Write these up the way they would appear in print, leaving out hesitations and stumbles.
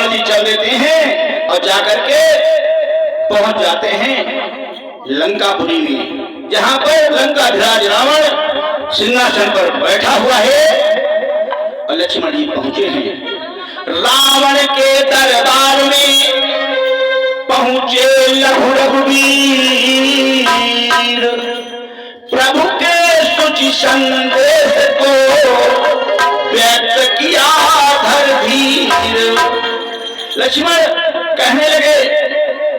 जी चल देते हैं और जाकर के पहुंच जाते हैं लंकापुरी में, जहां पर लंकाधिराज रावण सिंहासन पर बैठा हुआ है और लक्ष्मण जी पहुंचे हैं। रावण के दरबार में पहुंचे लघु रघुवीर, प्रभु के सुचि संदेश को व्यक्त किया धीर। लक्ष्मण कहने लगे,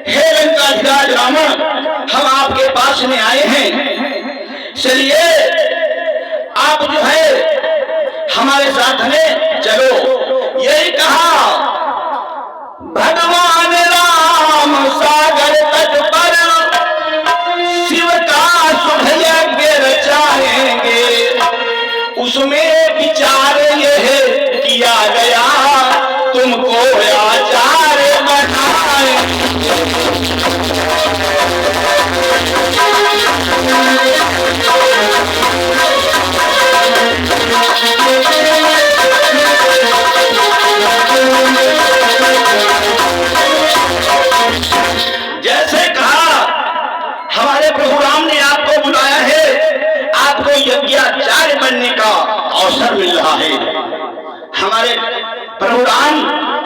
हे लंकाधिराज रावण, हम आपके पास में आए हैं, चलिए आप जो है हमारे साथ में चलो। यही कहा भगवान राम सागर तट पर शिव का शुभ यज्ञ रचाएंगे, उसमें विचार यह किया गया तुमको आचार्य बनाएंगे। जैसे कहा हमारे प्रभु राम ने आपको बुलाया है, आपको यज्ञाचार्य बनने का अवसर मिल रहा है। हमारे प्रभु राम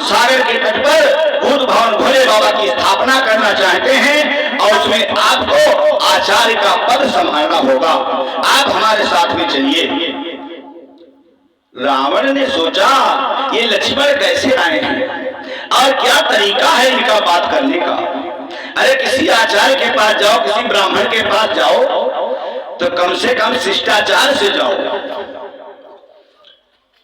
सागर के तट पर भूत भवन भोले बाबा की स्थापना करना चाहते हैं और उसमें आपको आचार्य का पद संभालना होगा, आप हमारे साथ में चलिए। रावण ने सोचा ये लक्ष्मण कैसे आए हैं और क्या तरीका है इनका बात करने का। अरे किसी आचार्य के पास जाओ, किसी ब्राह्मण के पास जाओ तो कम से कम शिष्टाचार से जाओ।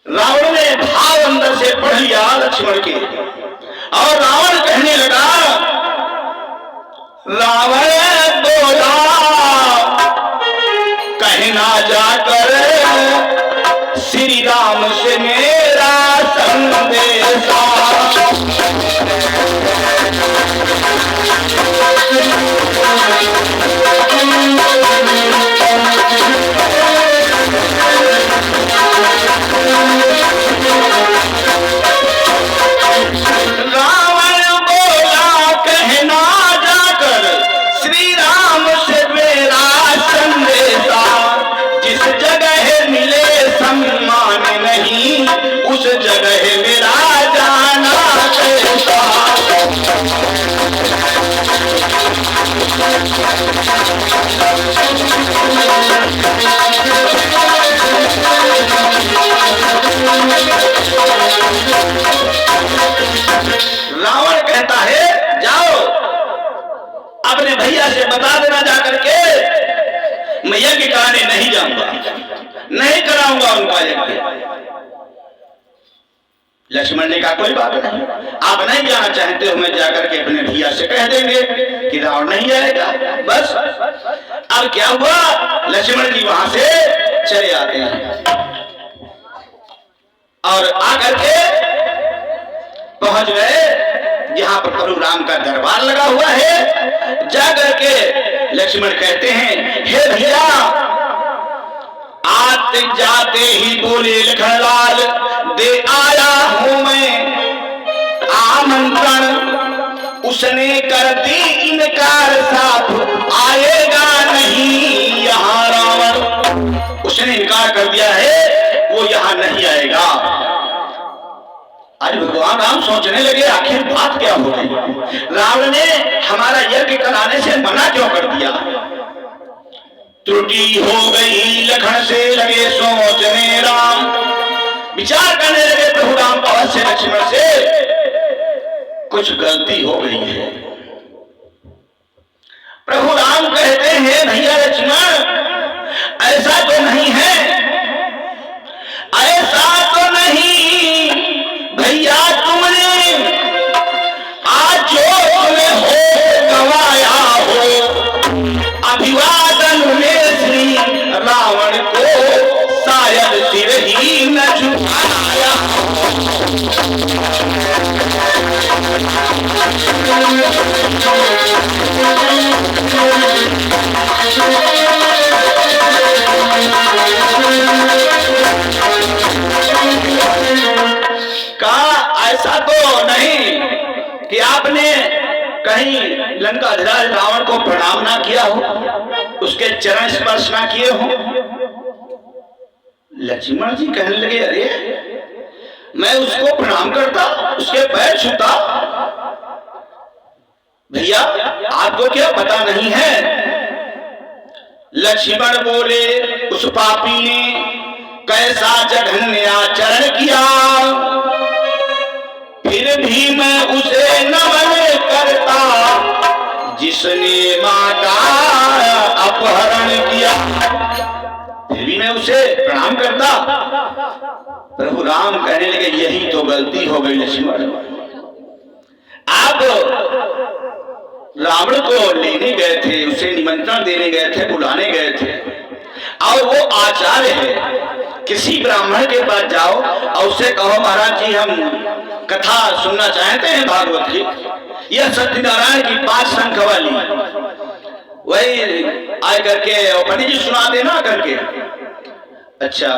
रावण ने भाव अंदर से पढ़ लिया लक्ष्मण के और रावण कहने लगा, रावण बोला कहना जाकर श्री राम से मेरा संदेशा। उस जगह मेरा जाना कैसा। रावण कहता है जाओ अपने भैया से बता देना जाकर के मैं यज्ञ कराने नहीं जाऊंगा, नहीं कराऊंगा उनका यज्ञ। लक्ष्मण ने कहा कोई बात नहीं, आप नहीं जाना चाहते हो, मैं जाकर के अपने भैया से कह देंगे कि रावण नहीं जाएगा। बस अब क्या हुआ, लक्ष्मण जी वहां से चले आते हैं और आकर के पहुंच गए जहां पर प्रभु राम का दरबार लगा हुआ है। जाकर के लक्ष्मण कहते हैं, हे भैया, आते जाते ही बोले लखनलाल, दे आया हूं मैं आमंत्रण। उसने कर दी इनकार, साथ आएगा नहीं यहाँ रावण। उसने इनकार कर दिया है, वो यहाँ नहीं आएगा। आज भगवान राम सोचने लगे आखिर बात क्या हो गई, रावण ने हमारा यज्ञ कराने से मना क्यों कर दिया। त्रुटि हो गई लखन से लगे सोचने राम, विचार करने लगे प्रभु राम बहुत से लक्ष्मण से कुछ गलती हो गई है। प्रभु राम कहते हैं भैया लक्ष्मण ऐसा तो नहीं है, ऐसा तो नहीं भैया, तुमने आज जो तुम्हें हो गवाया हो, अभिवादन में श्री रावण को शायद सिर ही न झुकाया। का ऐसा ऐसा तो नहीं कि आपने कहीं लंकाधिराज रावण को प्रणाम ना किया हो, उसके चरण स्पर्श ना किए हो। लक्ष्मण जी कहने लगे, अरे मैं उसको प्रणाम करता, उसके पैर छूता। भैया आपको क्या पता नहीं है? लक्ष्मण बोले, उस पापी ने कैसा जघन्य आचरण किया, फिर भी मैं उसे नमन करता जिसने मां का अपहरण किया। फिर भी मैं उसे प्रणाम करता। प्रभु राम कहने लगे, यही तो गलती हो गई लक्ष्मण। आप रावण को लेने गए थे, उसे निमंत्रण देने गए थे, बुलाने गए थे, और वो आचार्य है। किसी ब्राह्मण के पास जाओ और उससे कहो, महाराज जी हम कथा सुनना चाहते हैं भागवत की, यह सत्यनारायण की 5 शंख वाली, वही आए करके पंडित जी सुना देना करके। अच्छा,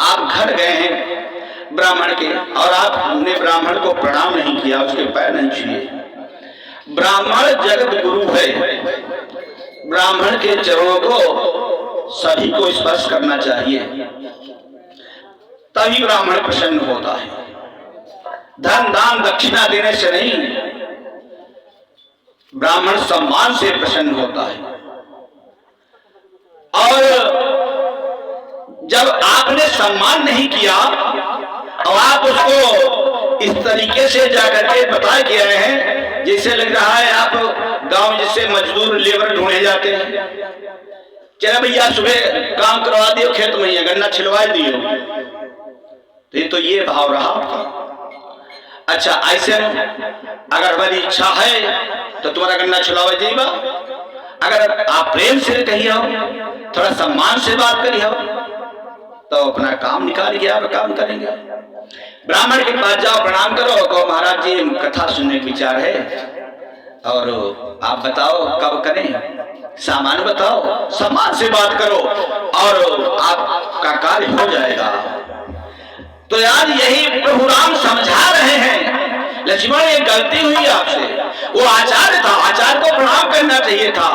आप घर गए हैं ब्राह्मण के और आपने ब्राह्मण को प्रणाम नहीं किया, उसके पैर नहीं छुए। ब्राह्मण जगत गुरु है, ब्राह्मण के चरणों को सभी को स्पर्श करना चाहिए, तभी ब्राह्मण प्रसन्न होता है। धन दान दक्षिणा देने से नहीं, ब्राह्मण सम्मान से प्रसन्न होता है। और जब आपने सम्मान नहीं किया और आप उसको इस तरीके से जाकर के बता के आए हैं, जैसे लग रहा है आप गांव जैसे मजदूर लेबर ढूंढे जाते हैं, चलो भैया सुबह काम करवा दियो, खेत में या गन्ना छिलवा दियो, तो ये भाव रहा आपका। अच्छा, ऐसे अगर हमारी इच्छा है तो तुम्हारा गन्ना छिलवा जाइएगा। अगर आप प्रेम से कहिए हो, थोड़ा सम्मान से बात करिए हो, तो अपना काम निकाल के आप काम करेंगे। ब्राह्मण के पास जाओ, प्रणाम करो, कहो महाराज जी कथा सुनने का विचार है, और आप बताओ कब करें, सामान बताओ, सम्मान से बात करो और आपका कार्य हो जाएगा। तो यार यही प्रभु राम समझा रहे हैं, लक्ष्मण ये गलती हुई आपसे, वो आचार्य था, आचार्य को प्रणाम करना चाहिए था,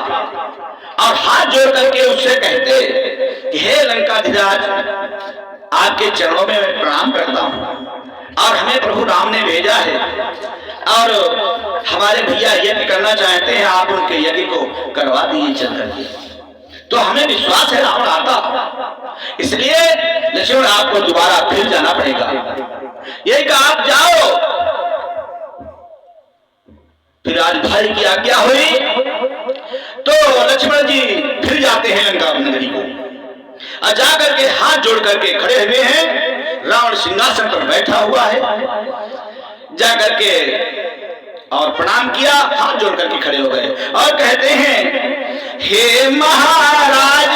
और हाथ जोड़ करके उससे कहते कि हे लंकाधिराज, आपके चरणों में मैं प्रणाम करता हूं और हमें प्रभु राम ने भेजा है, और हमारे भैया यज्ञ करना चाहते हैं, आप उनके यज्ञ को करवा दिए चल करके। तो हमें विश्वास है रावण आता, इसलिए लक्ष्मण आपको दोबारा फिर जाना पड़ेगा। यही कहा आप जाओ। फिर आज भाई की आज्ञा हुई तो लक्ष्मण जी फिर जाते हैं लंका नगरी को, और जाकर के हाथ जोड़ करके खड़े हुए हैं। रावण सिंहासन पर बैठा हुआ है, जाकर के और प्रणाम किया, हाथ जोड़ करके खड़े हो गए और कहते हैं, हे महाराज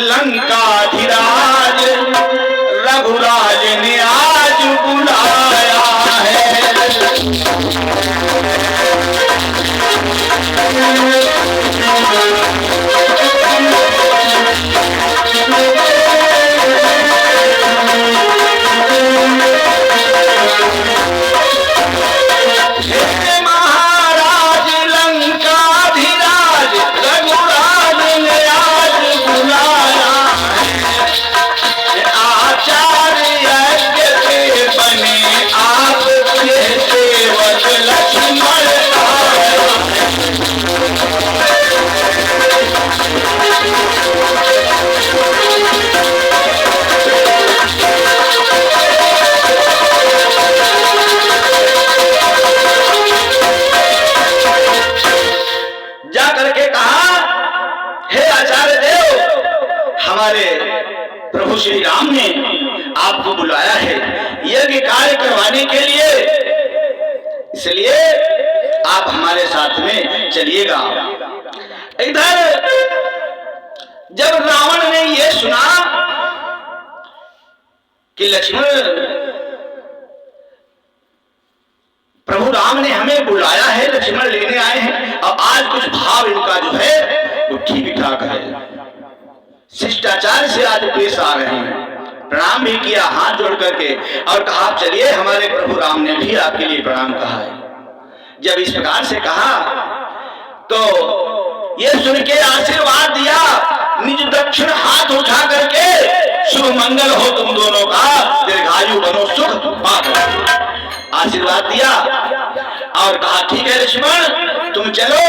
लंकाधिराज, रघुराज ने आज बुलाया है। प्रभु श्री राम ने आपको बुलाया है यज्ञ कार्य करवाने के लिए, इसलिए आप हमारे साथ में चलिएगा। इधर जब रावण ने यह सुना कि लक्ष्मण प्रभु राम ने हमें बुलाया है, लक्ष्मण लेने आए हैं, और आज कुछ भाव इनका जो है वो ठीक ठाक है, शिष्टाचार से आज पेश आ रहे हैं, प्रणाम भी किया हाथ जोड़ करके और कहा चलिए हमारे प्रभु राम ने भी आपके लिए प्रणाम कहा है। जब इस प्रकार से कहा तो ये सुन के आशीर्वाद दिया, निज दक्षिण हाथ उठा करके शुभ मंगल हो तुम दोनों का, दीर्घायु बनो सुख पाओ, आशीर्वाद दिया और कहा ठीक है लक्ष्मण तुम चलो